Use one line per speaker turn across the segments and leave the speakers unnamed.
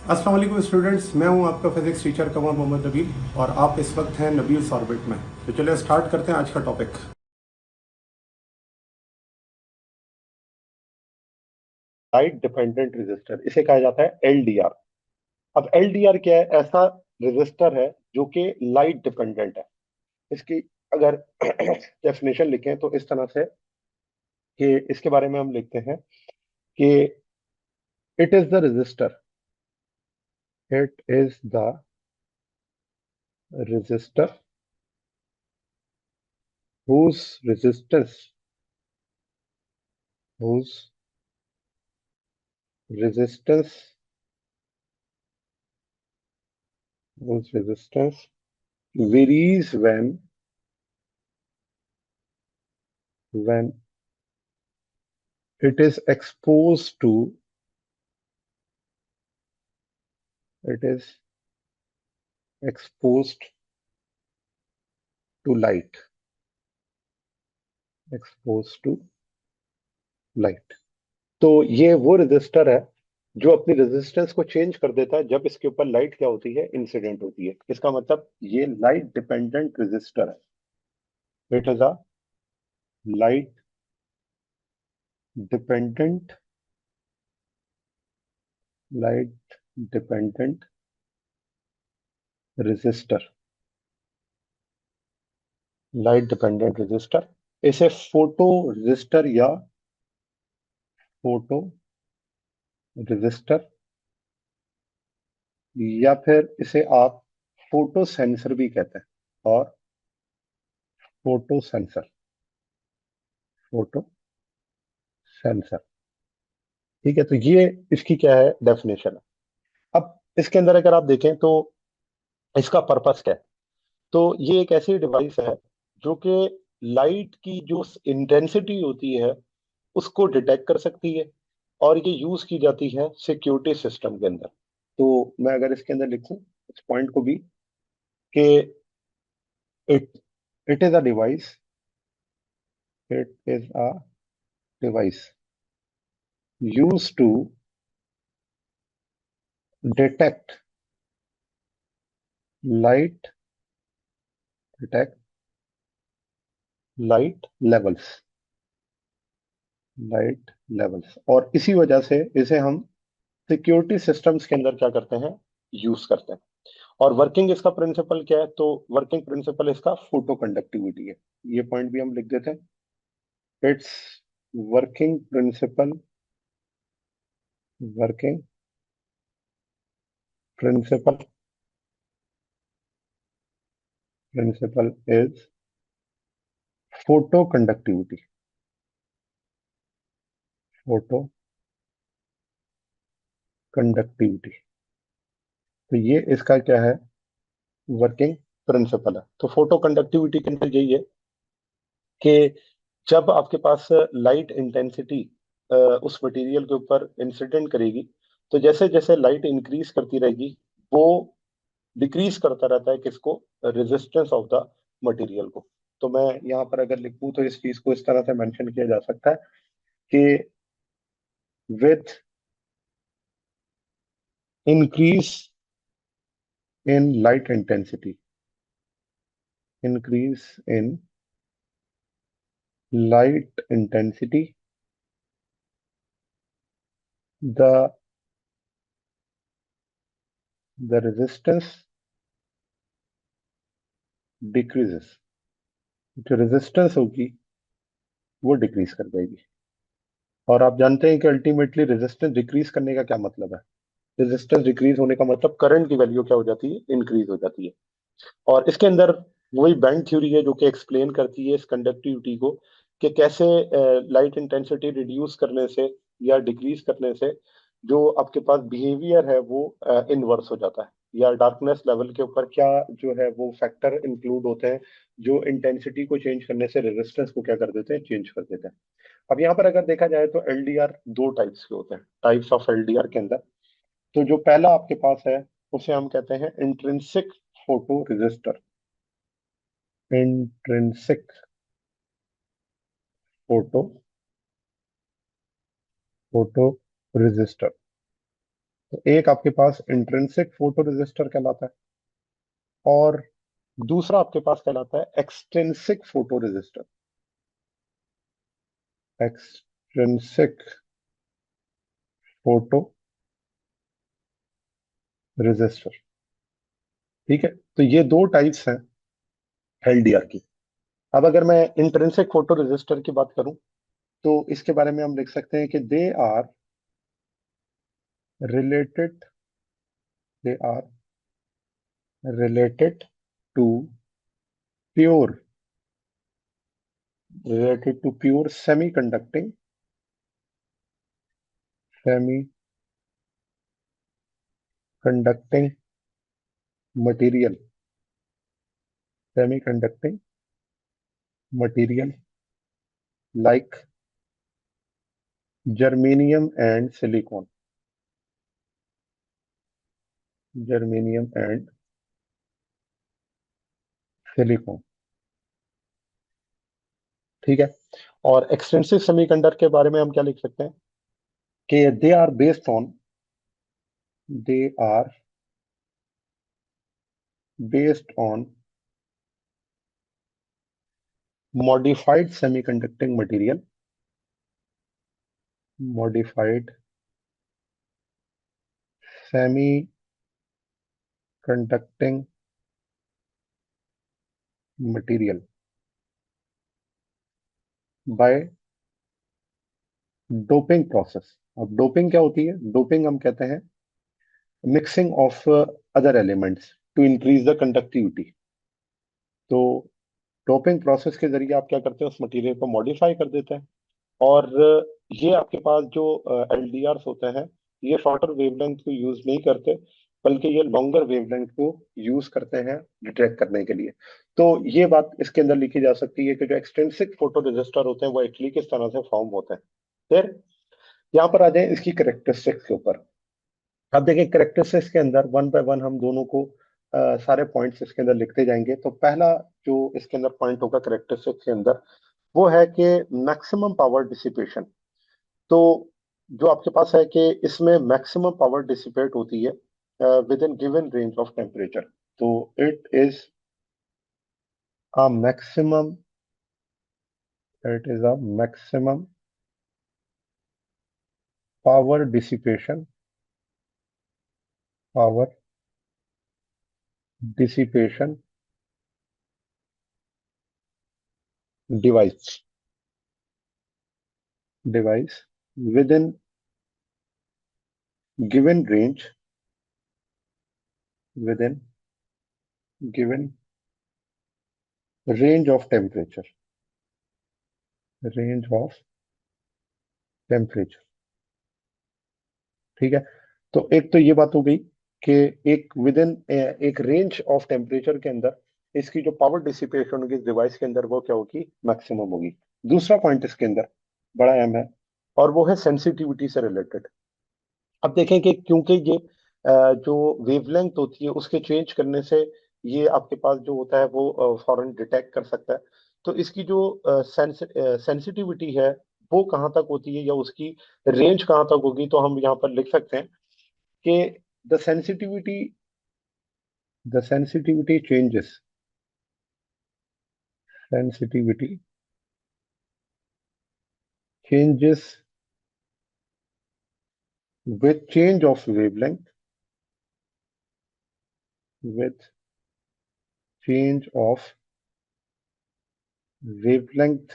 अस्सलाम वालेकुम स्टूडेंट्स, मैं हूं आपका फिजिक्स टीचर कमर मोहम्मद नबील और आप इस वक्त हैं नबील्स ऑर्बिट में। तो चलिए स्टार्ट करते हैं आज का टॉपिक।
लाइट डिपेंडेंट रेजिस्टर, इसे कहा जाता है एलडीआर। अब एलडीआर क्या है? ऐसा रेजिस्टर है जो कि लाइट डिपेंडेंट है। इसकी अगर डेफिनेशन लिखें तो इस तरह से कि इसके बारे में हम लिखते हैं कि it is the resistor, it is the resistor whose resistance whose resistance whose resistance varies when it is exposed to it is exposed to light, exposed to light। तो ये वो रेजिस्टर है जो अपनी रेजिस्टेंस को चेंज कर देता है जब इसके ऊपर लाइट क्या होती है, इंसिडेंट होती है। इसका मतलब ये लाइट डिपेंडेंट रेजिस्टर है। It is a light dependent light dependent resistor, light dependent resistor. इसे फोटो रेजिस्टर या फोटो रेजिस्टर या फिर इसे आप फोटो सेंसर भी कहते हैं। और फोटो सेंसर, फोटो सेंसर। ठीक है, तो ये इसकी क्या है, डेफिनेशन है। अब इसके अंदर अगर आप देखें तो इसका पर्पस क्या है। तो ये एक ऐसी डिवाइस है जो कि लाइट की जो इंटेंसिटी होती है उसको डिटेक्ट कर सकती है, और ये यूज की जाती है सिक्योरिटी सिस्टम के अंदर। तो मैं अगर इसके अंदर लिखूं इस पॉइंट को भी कि it it is a device, it is a device use to detect light, detect light levels, light levels. और इसी वजह से इसे हम सिक्योरिटी सिस्टम्स के अंदर क्या करते हैं, यूज करते हैं। और वर्किंग इसका प्रिंसिपल क्या है? तो वर्किंग प्रिंसिपल इसका फोटो कंडक्टिविटी है। ये पॉइंट भी हम लिख देते हैं। It's working principle, working principle principle is photoconductivity, photoconductivity. तो ये इसका क्या है, वर्किंग प्रिंसिपल है। तो फोटो कंडक्टिविटी के अंदर यही है कि जब आपके पास लाइट इंटेंसिटी उस मटेरियल के ऊपर इंसिडेंट करेगी, तो जैसे जैसे लाइट इंक्रीज करती रहेगी वो डिक्रीज करता रहता है किसको, रेजिस्टेंस ऑफ द मटेरियल को। तो मैं यहाँ पर अगर लिखूं तो इस चीज को इस तरह से मेंशन किया जा सकता है कि with increase in light intensity, increase in light intensity, the the resistance decreases. जो रेजिस्टेंस होगी वो डिक्रीज कर जाएगी। और आप जानते हैं कि अल्टीमेटली रेजिस्टेंस डिक्रीज करने का क्या मतलब है। रेजिस्टेंस डिक्रीज होने का मतलब करंट की वैल्यू क्या हो जाती है, इंक्रीज हो जाती है। और इसके अंदर वही बैंड थ्योरी है जो कि एक्सप्लेन करती है इस कंडक्टिविटी को, कि कैसे लाइट इंटेंसिटी रिड्यूस करने से या डिक्रीज करने से जो आपके पास बिहेवियर है वो इनवर्स हो जाता है, या डार्कनेस लेवल के ऊपर क्या जो है वो फैक्टर इंक्लूड होते हैं जो इंटेंसिटी को चेंज करने से रेजिस्टेंस को क्या कर देते हैं, चेंज कर देते हैं। अब यहाँ पर अगर देखा जाए तो एलडीआर दो टाइप्स के होते हैं, टाइप्स ऑफ एलडीआर के अंदर। तो जो पहला आपके पास है उसे हम कहते हैं intrinsic photo resistor, intrinsic photo photo resistor. तो एक आपके पास इंट्रिंसिक फोटो रेजिस्टर कहलाता है और दूसरा आपके पास कहलाता है extrinsic photo resistor. Extrinsic photo resistor. ठीक है, तो ये दो टाइप्स हैं एलडीआर की। अब अगर मैं इंट्रिंसिक फोटो रेजिस्टर की बात करूं तो इसके बारे में हम लिख सकते हैं कि related they are related to pure related to pure semi conducting material semi-conducting material like germanium and silicon germanium and silicon। ठीक है, और एक्सटेंसिव सेमीकंडक्टर के बारे में हम क्या लिख सकते हैं कि they are based on modified semiconducting material modified semiconducting material by doping process. अब डोपिंग क्या होती है? डोपिंग हम कहते हैं mixing of other elements to increase the conductivity. तो डोपिंग प्रोसेस के जरिए आप क्या करते हैं, उस मटेरियल को मॉडिफाई कर देते हैं और ये आपके पास जो एलडीआर होते हैं ये शॉर्टर वेवलेंथ को यूज नहीं करते, बल्कि ये लॉन्गर वेवलेंथ को यूज करते हैं डिटेक्ट करने के लिए। तो ये बात इसके अंदर लिखी जा सकती है कि जो एक्सट्रिंसिक फोटो रजिस्टर होते हैं वो एक्चुअली किस तरह से फॉर्म होते हैं। फिर यहाँ पर आ जाए इसकी करेक्टरिस्टिक्स के ऊपर। अब देखिए करेक्टरिस्टिक्स के अंदर वन बाय वन हम दोनों को सारे पॉइंट्स इसके अंदर लिखते जाएंगे। तो पहला जो इसके अंदर पॉइंट होगा करेक्टरिस्टिक्स के अंदर वो है कि मैक्सिमम पावर डिसिपेशन। तो जो आपके पास है कि इसमें मैक्सिमम पावर डिसिपेट होती है with in given range of temperature. तो a maximum it is a maximum power dissipation device within given within given range of temperature range of temperature। ठीक है, तो एक तो ये बात हो गई कि एक विद इन एक रेंज ऑफ टेम्परेचर के अंदर इसकी जो पावर डिसिपेशन होगी इस डिवाइस के अंदर वो क्या होगी, मैक्सिमम होगी। दूसरा पॉइंट इसके अंदर बड़ा अहम है और वो है सेंसिटिविटी से रिलेटेड। अब देखें कि क्योंकि ये जो वेवलेंथ होती है उसके चेंज करने से ये आपके पास जो होता है वो फौरन डिटेक्ट कर सकता है। तो इसकी जो सेंसिटिविटी है वो कहाँ तक होती है या उसकी रेंज कहाँ तक होगी, तो हम यहाँ पर लिख सकते हैं कि the sensitivity the sensitivity changes sensitivity changes with change of wavelength with change of wavelength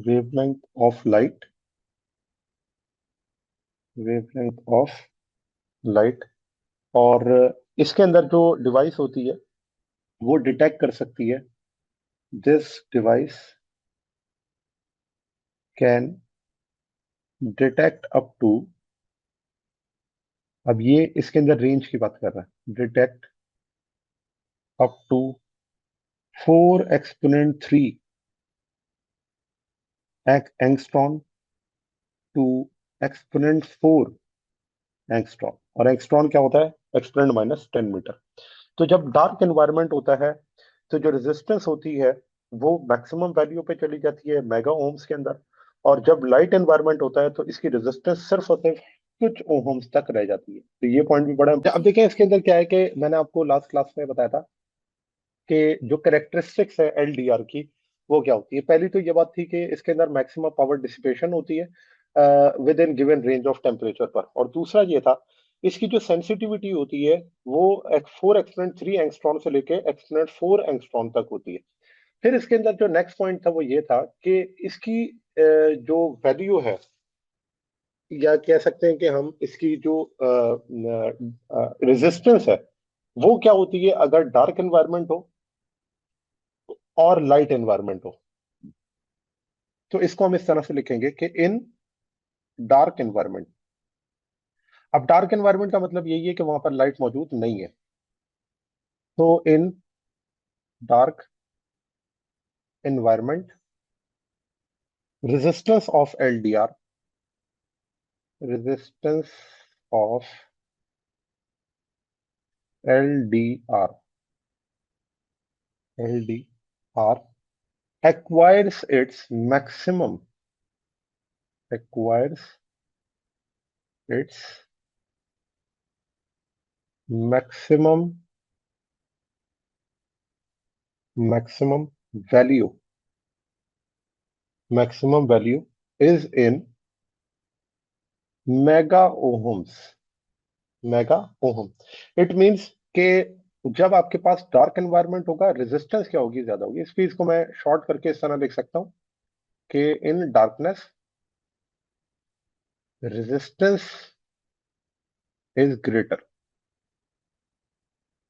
wavelength of light wavelength of light। और इसके अंदर जो डिवाइस होती है वो डिटेक्ट कर सकती है। This device can detect up to, अब ये इसके अंदर रेंज की बात कर रहा है, detect up to 4 exponent 3 angstrom to exponent 4 angstrom. और एंगस्ट्रॉन क्या होता है, एक्सपोनेंट माइनस 10 मीटर। तो जब डार्क एनवायरनमेंट होता है तो जो रेजिस्टेंस होती है वो मैक्सिमम वैल्यू पे चली जाती है मेगा ओम्स के अंदर, और जब लाइट एनवायरनमेंट होता है तो इसकी रेजिस्टेंस सिर्फ और सिर्फ कुछ ओहम्स तक रह जाती है। तो ये पॉइंट भी बड़ा अब देखें इसके अंदर क्या है कि मैंने आपको लास्ट क्लास में बताया था कि जो कैरेक्टरिस्टिक्स है एलडीआर की वो क्या होती है। पहली तो ये बात थी कि इसके अंदर मैक्सिमम पावर डिसिपेशन होती है with in given range of temperature पर, और दूसरा ये था इसकी जो सेंसिटिविटी होती है वो 4 एक्सपोनेंट 3 एंगस्ट्रॉन से लेके एक्सपोनेंट 4 एंगस्ट्रॉन तक होती है। फिर इसके अंदर जो नेक्स्ट पॉइंट था वो ये था कि इसकी जो वैल्यू है, या कह सकते हैं कि हम इसकी जो रेजिस्टेंस है वो क्या होती है अगर डार्क एनवायरनमेंट हो और लाइट एनवायरनमेंट हो। तो इसको हम इस तरह से लिखेंगे कि इन डार्क एनवायरनमेंट। अब डार्क एनवायरनमेंट का मतलब यही है कि वहां पर लाइट मौजूद नहीं है। तो इन dark environment resistance of LDR, resistance of LDR, LDR acquires its maximum, acquires its maximum maximum value, maximum value is in mega ohms, mega ohm। It means कि जब आपके पास डार्क एनवायरनमेंट होगा रेजिस्टेंस क्या होगी, ज्यादा होगी। इस चीज को मैं शॉर्ट करके इस तरह लिख सकता हूं कि in darkness resistance is greater,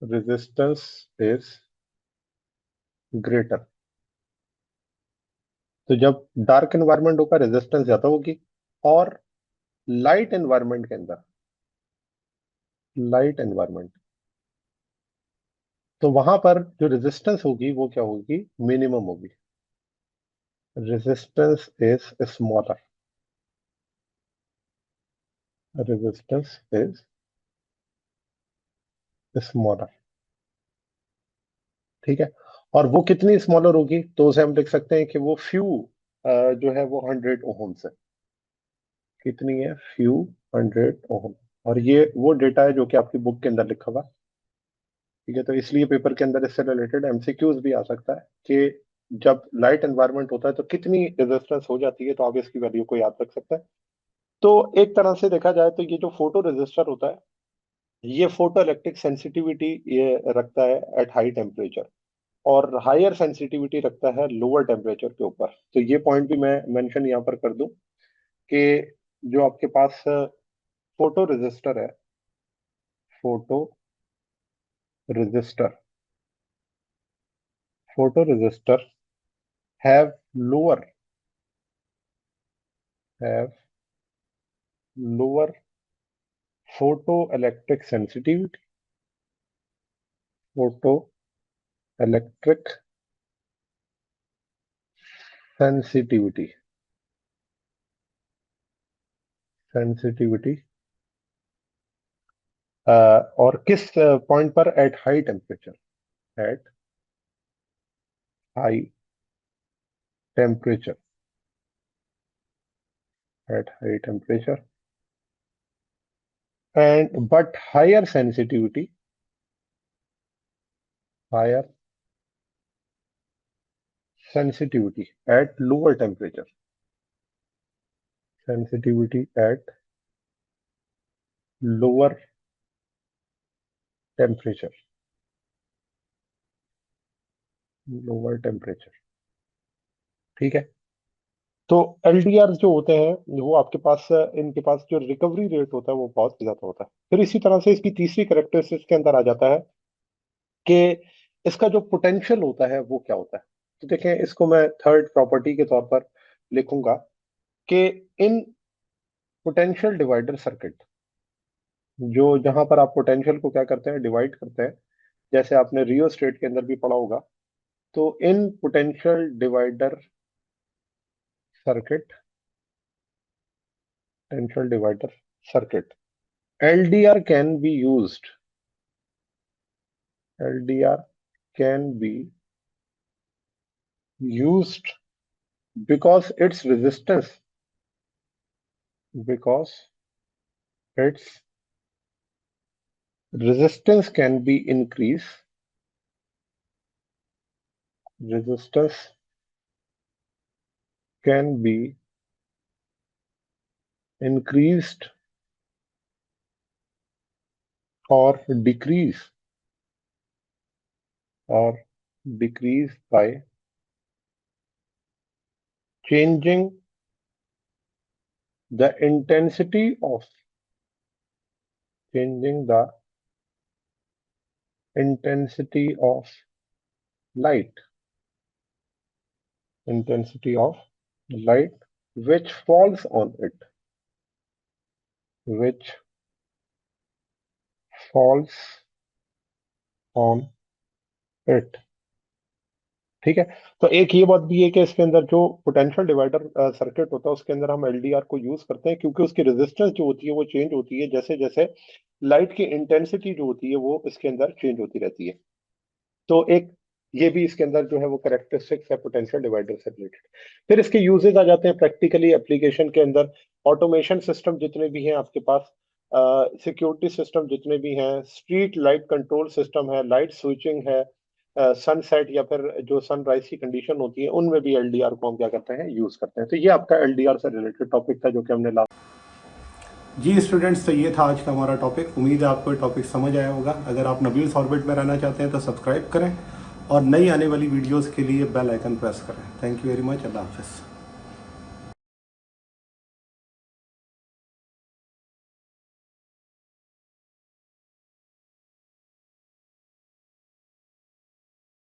resistance is greater. तो जब डार्क एनवायरनमेंट होगा रेजिस्टेंस ज्यादा होगी, और लाइट एनवायरनमेंट के अंदर, लाइट एनवायरनमेंट, तो वहां पर जो रेजिस्टेंस होगी वो क्या होगी, मिनिमम होगी। Resistance is smaller, resistance is smaller. ठीक है। और वो कितनी स्मॉलर होगी, तो उसे हम लिख सकते हैं कि वो फ्यू जो है वो 100 ओहम्स है। कितनी है, फ्यू 100 ओहम। और ये वो डेटा है जो कि आपकी बुक के अंदर लिखा हुआ है। ठीक है। तो इसलिए पेपर के अंदर इससे रिलेटेड एमसीक्यूज भी आ सकता है कि जब लाइट एनवायरनमेंट होता है तो कितनी रेजिस्टेंस हो जाती है, तो आप इसकी वैल्यू को याद रख सकते हैं। तो एक तरह से देखा जाए तो ये जो फोटो रेजिस्टर होता है ये फोटो इलेक्ट्रिक सेंसिटिविटी ये रखता है एट हाई टेम्परेचर, और हायर सेंसिटिविटी रखता है लोअर टेम्परेचर के ऊपर। तो ये पॉइंट भी मैं मेंशन यहाँ पर कर दूं कि जो आपके पास फोटो रेजिस्टर है, photo resistor, photo resistor have lower, have lower photo electric sensitivity, photo electric sensitivity, sensitivity और किस पॉइंट पर, at high temperature, at high temperature, at high temperature and but higher sensitivity, higher sensitivity at lower temperature, sensitivity at lower temperature, lower temperature। ठीक है। तो LDR जो होते हैं वो आपके पास इनके पास जो रिकवरी रेट होता है वो बहुत ज्यादा होता है। फिर इसी तरह से इसकी तीसरी करेक्टरिस्टिक्स के अंदर आ जाता है कि इसका जो पोटेंशियल होता है वो क्या होता है। तो देखें इसको मैं थर्ड प्रॉपर्टी के तौर पर लिखूंगा कि इन पोटेंशियल डिवाइडर सर्किट, जो जहां पर आप पोटेंशियल को क्या करते हैं, डिवाइड करते हैं, जैसे आपने रियोस्टेट के अंदर भी पढ़ा होगा। तो in potential divider circuit, potential divider circuit, LDR can be used, LDR can be used because its resistance can be increased. Resistance can be increased or decreased by changing the intensity of light which falls on it, ठीक है। तो एक ये बात भी है कि इसके अंदर जो पोटेंशियल डिवाइडर सर्किट होता है उसके अंदर हम एलडीआर को यूज करते हैं, क्योंकि उसकी रेजिस्टेंस जो होती है वो चेंज होती है जैसे जैसे लाइट की इंटेंसिटी जो होती है वो इसके अंदर चेंज होती रहती है। तो एक ये भी इसके अंदर जो है वो करेक्टरिस्टिक्स है पोटेंशियल डिवाइडर से रिलेटेड। फिर इसके यूजेस आ जाते हैं प्रैक्टिकली एप्लीकेशन के अंदर। ऑटोमेशन सिस्टम जितने भी हैं आपके पास, सिक्योरिटी सिस्टम जितने भी हैं, स्ट्रीट लाइट कंट्रोल सिस्टम है, लाइट स्विचिंग है, सनसेट या फिर जो सनराइज की कंडीशन होती है उनमें भी एलडीआर को हम क्या करते हैं, यूज करते हैं। तो ये आपका एलडीआर से रिलेटेड टॉपिक था जो कि हमने
जी स्टूडेंट्स, तो ये था आज का हमारा टॉपिक। उम्मीद है आपको टॉपिक समझ आया होगा। अगर आप नबील्स ऑर्बिट में रहना चाहते हैं तो सब्सक्राइब करें और नई आने वाली वीडियोस के लिए बेल आइकन प्रेस करें। Thank you very much. अल्लाह हाफिज़।